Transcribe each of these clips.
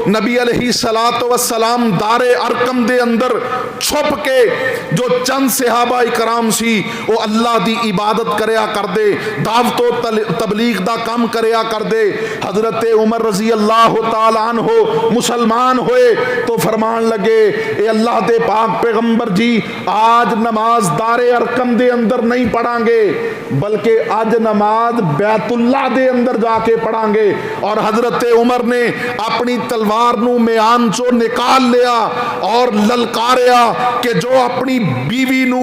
نبی علیہ سلات وسلام دار ارکم دے اندر چھپ کے جو چند صحابہ کرام سی وہ اللہ دی عبادت کریا کر دے، دعوت و تبلیغ دا کام کریا کر دے۔ حضرت عمر رضی اللہ تعالیٰ عنہ مسلمان ہوئے تو فرمان لگے اے اللہ دے پاک پیغمبر جی آج نماز دار ارکم دے اندر نہیں پڑھیں گے بلکہ آج نماز بیت اللہ دے اندر جا کے پڑھیں گے۔ اور حضرت عمر نے اپنی تلوار نو میان چو نکال لیا اور للکاریا کہ جو اپنی بیوی نو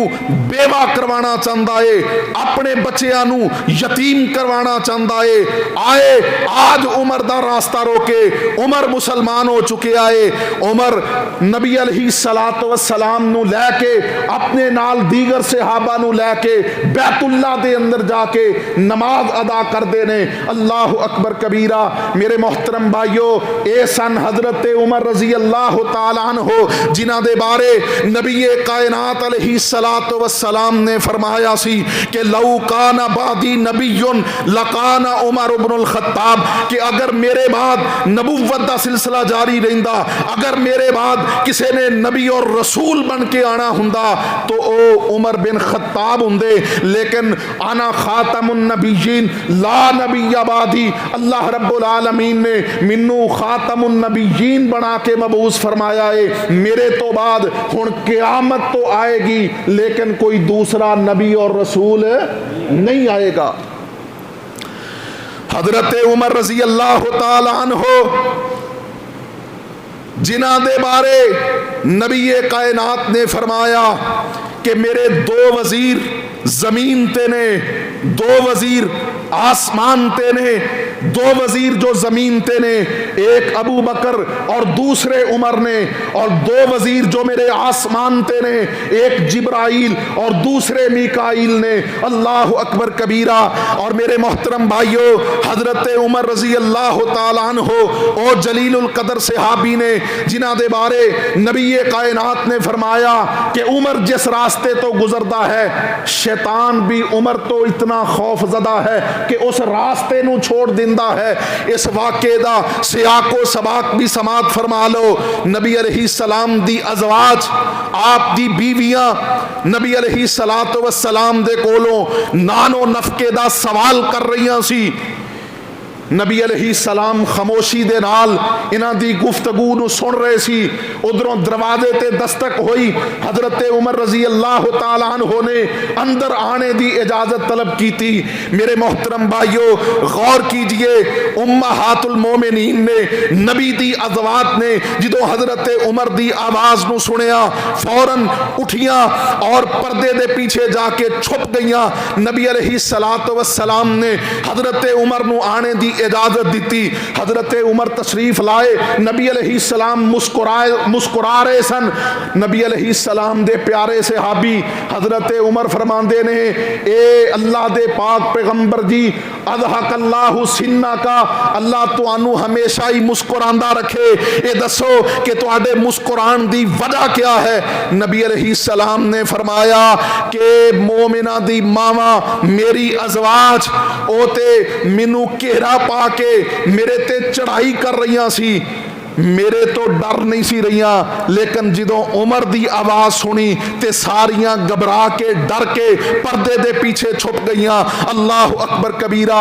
بیوہ کروانا چاہتا ہے، اپنے بچیاں نو یتیم کروانا چاہتا ہے، آئے آج عمر دا راستہ روکے۔ عمر مسلمان ہو چکے آئے، عمر نبی علیہ السلام نو لے کے اپنے نال دیگر صحابہ نو لے کے بیت اللہ دے اندر جا کے نماز ادا کر دینے۔ اللہ اکبر کبیرہ۔ میرے محترم بھائیو، اے سن حضرت عمر رضی اللہ تعالیٰ عنہ جنہ دے بارے نبی کائنات علیہ السلام نے فرمایا سی کہ لو کان بعدی نبی لکان عمر بن الخطاب، کہ اگر میرے بعد نبوت دا سلسلہ جاری رہندا، اگر میرے بعد کسی نے نبی اور رسول بن کے آنا ہوندا تو او عمر بن خطاب ہوندے، لیکن انا خاتم النبیین لا نبی بعدی، اللہ رب العالمین نے منو خاتم النبیین بنا کے مبعوث فرمایا ہے، میرے تو بعد ہن قیامت تو آئے گی لیکن کوئی دوسرا نبی اور رسول نہیں آئے گا۔ حضرت عمر رضی اللہ تعالی عنہ جنہ دے بارے نبی کائنات نے فرمایا کہ میرے دو وزیر زمین تے نے، دو وزیر آسمان تے نے، دو وزیر جو زمین تے نے، ایک ابو بکر اور دوسرے عمر نے، اور دو وزیر جو میرے آسمان تے نے، ایک جبرائیل اور دوسرے میکائیل نے۔ اللہ اکبر کبیرہ۔ اور میرے محترم بھائیو، حضرت عمر رضی اللہ تعالیٰ عنہ او جلیل القدر صحابی نے جنہ دے بارے نبی کائنات نے فرمایا کہ عمر جس راستے تو گزرتا ہے شیطان بھی عمر تو اتنا خوف زدہ ہے کہ اس راستے نو چھوڑ دیندا ہے۔ اس واقعے دا سیاق و سباق بھی سماعت فرما لو۔ نبی علیہ السلام دی ازواج، آپ دی بیویاں نبی علیہ السلام دے کولوں نانو نفقے دا سوال کر رہیاں سی۔ نبی علیہ السلام خاموشی دے نال انہاں دی گفتگو نو سن رہے سی۔ ادھروں دروازے تے دستک ہوئی، حضرت عمر رضی اللہ تعالیٰ عنہ نے اندر آنے دی اجازت طلب کی تھی۔ میرے محترم بھائیو غور کیجئے، امہات المومنین نے، نبی دی ازواج نے جدو حضرت عمر دی آواز نو سنیا فوراً اٹھیاں اور پردے دے پیچھے جا کے چھپ گئیاں۔ نبی علیہ السلام نے حضرت عمر نو آنے دی اجازت دیتی۔ حضرت عمر تشریف لائے، نبی علیہ السلام مسکرا رہے سن۔ نبی علیہ السلام دے پیارے صحابی حضرت عمر فرماندے نے اے اللہ دے پاک پیغمبر جی اضحک اللہ سنہ کا، اللہ توانو ہمیشہ ہی مسکراندہ رکھے، اے دسو کہ تواڈے مسکران دی وجہ کیا ہے؟ نبی علیہ السلام نے فرمایا کہ مومنہ دی ماما میری ازواج او تے مینوں کہرا پا کے میرے تے چڑھائی کر رہیاں سی، میرے تو ڈر نہیں سی رہیاں، لیکن جدوں عمر دی آواز سنی تے ساریاں گھبرا کے ڈر کے پردے دے پیچھے چھپ گئیاں۔ اللہ اکبر کبیرہ۔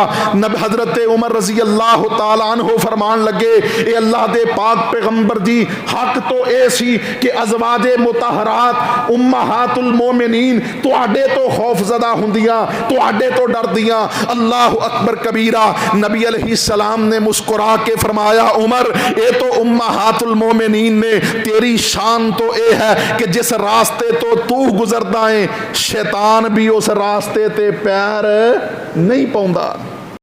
حضرت عمر رضی اللہ تعالیٰ عنہ فرمان لگے اے اللہ دے پاک پیغمبر جی حق تو اے سی کہ ازواج مطہرات امہات المومنین تواڈے تو خوف زدہ ہوندیاں، تواڈے تو ڈر دیاں۔ اللہ اکبر کبیرہ۔ نبی علیہ السلام نے مسکرا کے فرمایا عمر اے تو امہات المومنین نے، تیری شان تو اے ہے کہ جس راستے تو گزردا ہے شیطان بھی اس راستے تے پیر نہیں پاؤندا۔